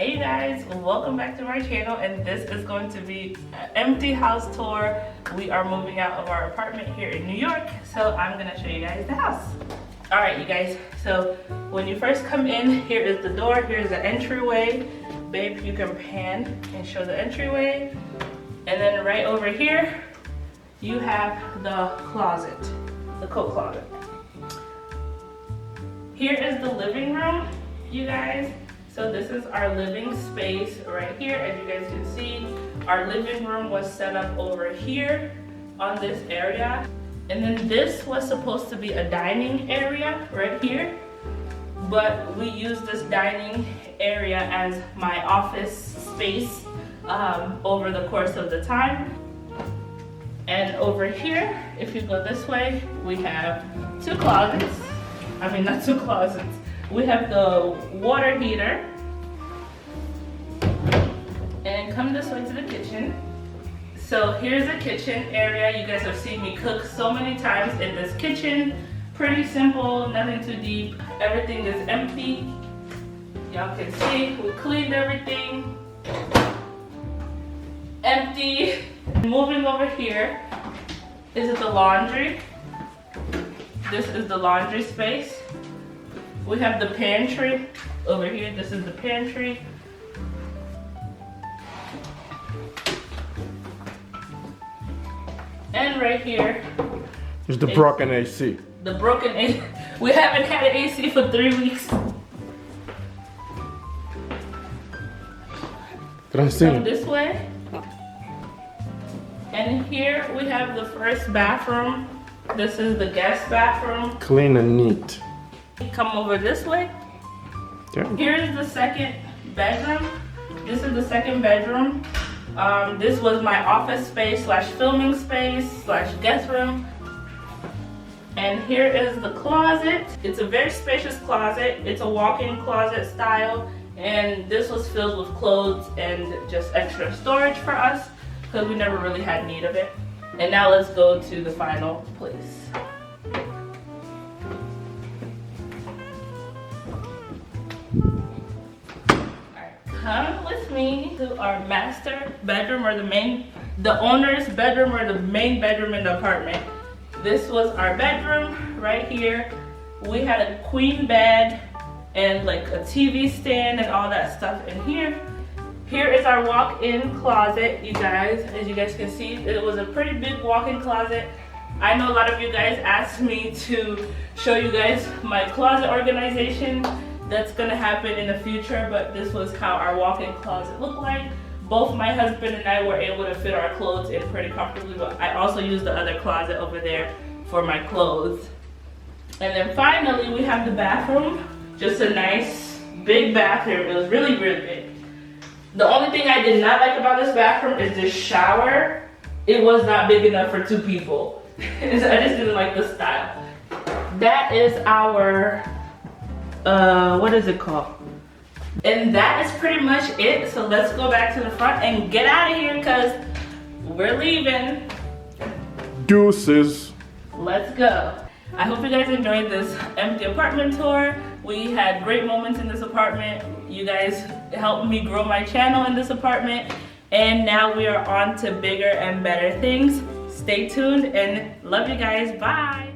Hey guys, welcome back to my channel, and this is going to be an empty house tour. We are moving out of our apartment here in New York, so I'm gonna show you guys the house. All right, you guys, so when you first come in, here is the door, here's the entryway. Babe, you can pan and show the entryway. And then right over here, you have the closet, the coat closet. Here is the living room, you guys. So this is our living space right here. As you guys can see, our living room was set up over here on this area. And then this was supposed to be a dining area right here. But we used this dining area as my office space over the course of the time. And over here, if you go this way, we have two closets. I mean, not two closets. We have the water heater. And come this way to the kitchen. So here's the kitchen area. You guys have seen me cook so many times in this kitchen. Pretty simple, nothing too deep. Everything is empty. Y'all can see we cleaned everything. Empty. Moving over here is the laundry. This is the laundry space. We have the pantry over here. This is the pantry. And right here is the broken AC. The broken AC. We haven't had an AC for 3 weeks. Come this way. And here we have the first bathroom. This is the guest bathroom. Clean and neat. Come over this way. Yeah. Here's the second bedroom. This is the second bedroom. This was my office space slash filming space slash guest room. And here is the closet. It's a very spacious closet. It's a walk-in closet style. And this was filled with clothes and just extra storage for us because we never really had need of it. And now let's go to the final place. Come with me to our master bedroom, or the owner's bedroom, or the main bedroom in the apartment. This was our bedroom right here. We had a queen bed and like a TV stand and all that stuff in here. Here is our walk-in closet, you guys. As you guys can see, it was a pretty big walk-in closet. I know a lot of you guys asked me to show you guys my closet organization. That's gonna happen in the future, but this was how our walk-in closet looked like. Both my husband and I were able to fit our clothes in pretty comfortably, but I also used the other closet over there for my clothes. And then finally, we have the bathroom. Just a nice big bathroom. It was really, really big. The only thing I did not like about this bathroom is this shower. It was not big enough for 2 people. I just didn't like the style. That is our what is it called? And that is pretty much it. So let's go back to the front and get out of here because we're leaving. Deuces. Let's go. I hope you guys enjoyed this empty apartment tour. We had great moments in this apartment. You guys helped me grow my channel in this apartment. And now we are on to bigger and better things. Stay tuned and love you guys. Bye.